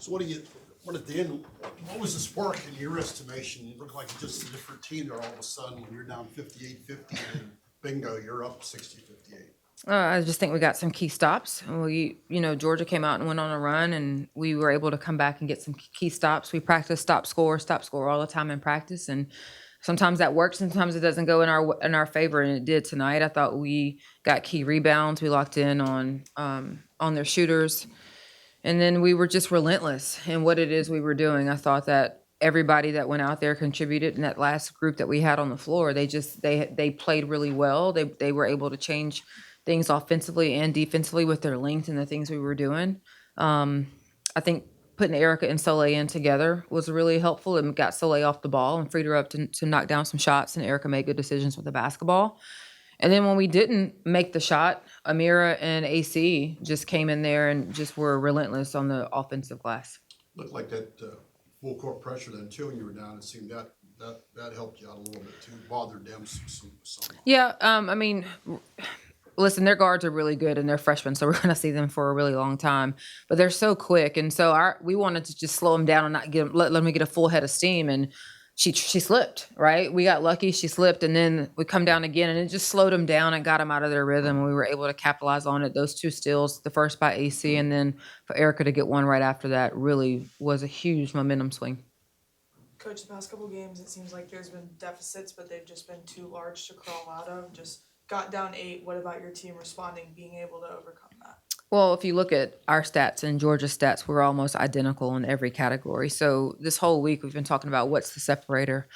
So what at the end, what was the spark in your estimation? It looked like just a different team there all of a sudden when you're down 58-50 and bingo, you're up 60-58. I just think we got some key stops. Georgia came out and went on a run, and we were able to come back and get some key stops. We practice stop score all the time in practice, and sometimes that works, sometimes it doesn't go in our favor, and it did tonight. I thought we got key rebounds. We locked in on their shooters, and then we were just relentless in what it is we were doing. I thought that everybody that went out there contributed in that last group that we had on the floor. They played really well. They were able to change things offensively and defensively with their length and the things we were doing. I think putting Erica and Soleil in together was really helpful and got Soleil off the ball and freed her up to knock down some shots, and Erica made good decisions with the basketball. And then when we didn't make the shot, Amira and AC just came in there and just were relentless on the offensive glass. Looked like that full court pressure then too when you were down. It seemed that helped you out a little bit too, bothered them some. Yeah, listen, their guards are really good and they're freshmen, so we're going to see them for a really long time. But they're so quick, and so we wanted to just slow them down and not let them get a full head of steam. And she slipped, right? We got lucky, she slipped, and then we come down again, and it just slowed them down and got them out of their rhythm. And we were able to capitalize on it. Those two steals, the first by AC, and then for Erica to get one right after that, really was a huge momentum swing. Coach, the past couple games, it seems like there's been deficits, but they've just been too large to crawl out of. Just got down 8. What about your team responding, being able to overcome that? Well, if you look at our stats and Georgia's stats, we're almost identical in every category. So this whole week we've been talking about what's the separator.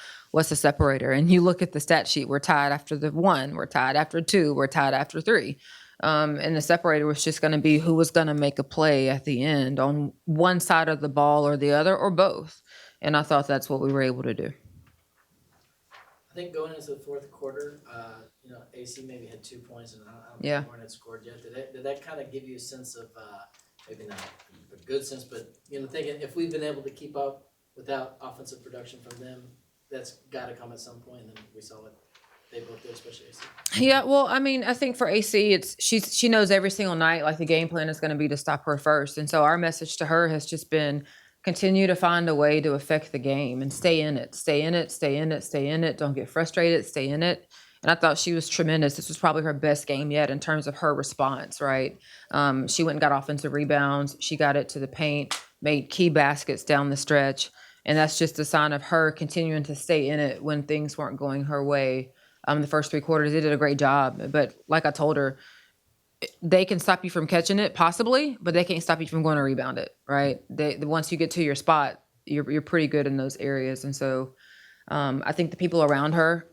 And you look at the stat sheet, we're tied after the 1, we're tied after 2, we're tied after 3. And the separator was just going to be who was going to make a play at the end on one side of the ball or the other or both. And I thought that's what we were able to do. I think going into the fourth quarter, AC maybe had 2 points, and I don't Yeah. think Warren had scored yet. Did that kind of give you a sense of, maybe not a good sense, but thinking if we've been able to keep up without offensive production from them, that's got to come at some point. And then we saw it. They both did, especially AC. Yeah, well, I mean, I think for AC, she knows every single night, like the game plan is going to be to stop her first. And so our message to her has just been continue to find a way to affect the game and stay in it. Don't get frustrated, stay in it. And I thought she was tremendous. This was probably her best game yet in terms of her response, right? She went and got offensive rebounds. She got it to the paint, made key baskets down the stretch. And that's just a sign of her continuing to stay in it when things weren't going her way. The first 3 quarters, they did a great job. But like I told her, they can stop you from catching it, possibly, but they can't stop you from going to rebound it, right? Once you get to your spot, you're pretty good in those areas. And so I think the people around her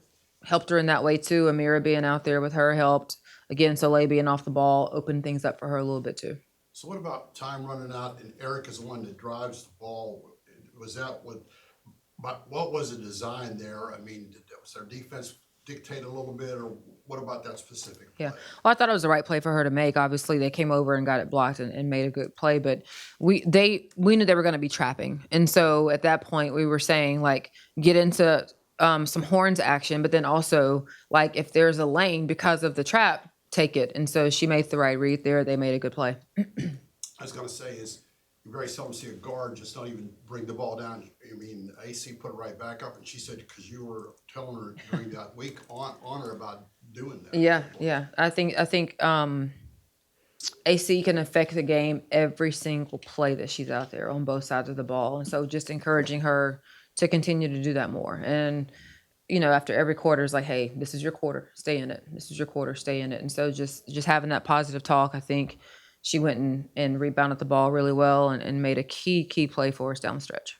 helped her in that way too. Amira being out there with her helped. Again, Soleil being off the ball opened things up for her a little bit too. So what about time running out and Erica's the one that drives the ball? What was the design there? I mean, was their defense dictate a little bit, or what about that specific play? Yeah. Well, I thought it was the right play for her to make. Obviously, they came over and got it blocked and made a good play, but we knew they were going to be trapping. And so at that point, we were saying, like, get into some horns action, but then also, like, if there's a lane because of the trap, take it. And so she made the right read there. They made a good play. I was going to say is you very seldom see a guard just not even bring the ball down. I mean, AC put it right back up, and she said because you were telling her during that week on her about doing that. Yeah. I think AC can affect the game every single play that she's out there on both sides of the ball. And so just encouraging her to continue to do that more. And, after every quarter is like, hey, this is your quarter, stay in it. This is your quarter, stay in it. And so just having that positive talk, I think she went and rebounded the ball really well and made a key play for us down the stretch.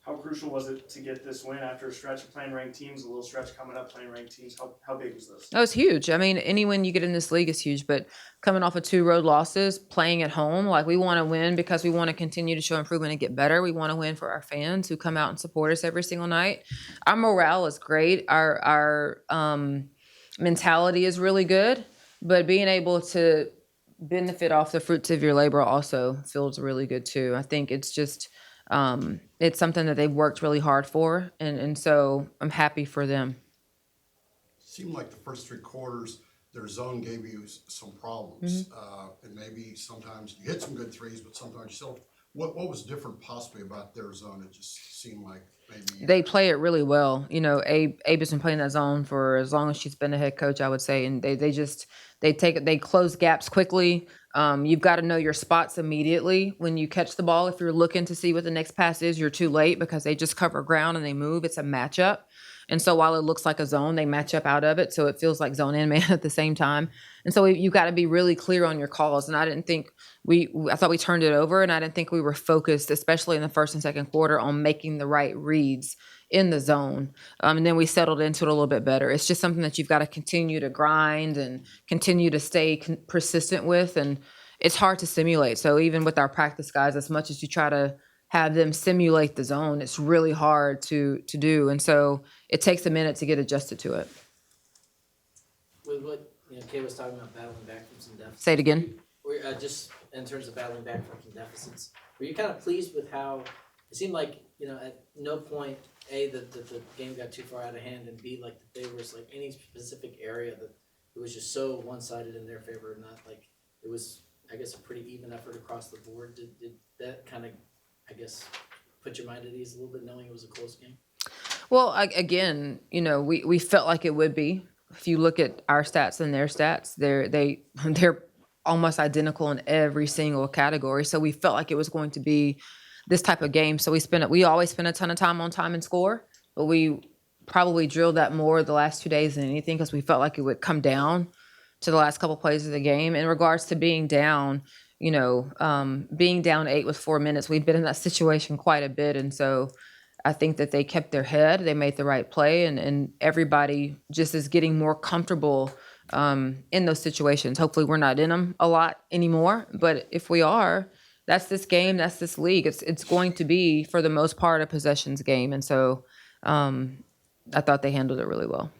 How crucial was it to get this win after a stretch of playing ranked teams, a little stretch coming up playing ranked teams? How big was this? That was huge. I mean, any win you get in this league is huge, but coming off of 2 road losses, playing at home, like we want to win because we want to continue to show improvement and get better. We want to win for our fans who come out and support us every single night. Our morale is great. Our mentality is really good, but being able to benefit off the fruits of your labor also feels really good too. I think it's just it's something that they've worked really hard for, and so I'm happy for them. Seemed like the first 3 quarters, their zone gave you some problems, and maybe sometimes you hit some good threes, but sometimes you still What was different possibly about their zone? It just seemed like maybe. They play it really well. You know, Abe has been playing that zone for as long as she's been a head coach, I would say, and they close gaps quickly. You've got to know your spots immediately when you catch the ball. If you're looking to see what the next pass is, you're too late because they just cover ground and they move. It's a matchup. And so while it looks like a zone, they match up out of it. So it feels like zone and man at the same time. And so you got to be really clear on your calls. And I didn't think I thought we turned it over, and I didn't think we were focused, especially in the first and second quarter, on making the right reads in the zone. And then we settled into it a little bit better. It's just something that you've got to continue to grind and continue to stay persistent with. And it's hard to simulate. So even with our practice guys, as much as you try to have them simulate the zone, it's really hard to do. And so it takes a minute to get adjusted to it. With what, Kay was talking about battling back from some deficits. Say it again. Just in terms of battling back from some deficits, were you kind of pleased with how it seemed like, at no point, A, that the game got too far out of hand, and B, like that there was like any specific area that it was just so one-sided in their favor, not like it was, I guess, a pretty even effort across the board. Did that kind of, I guess, put your mind at ease a little bit, knowing it was a close game? Well, again, we felt like it would be. If you look at our stats and their stats, they're almost identical in every single category. So we felt like it was going to be this type of game. So we always spend a ton of time on time and score, but we probably drilled that more the last 2 days than anything because we felt like it would come down to the last couple plays of the game. In regards to being down, being down 8 with 4 minutes, we've been in that situation quite a bit. And so I think that they kept their head, they made the right play, and everybody just is getting more comfortable in those situations. Hopefully we're not in them a lot anymore, but if we are, that's this game, that's this league. It's going to be, for the most part, a possessions game. And so I thought they handled it really well.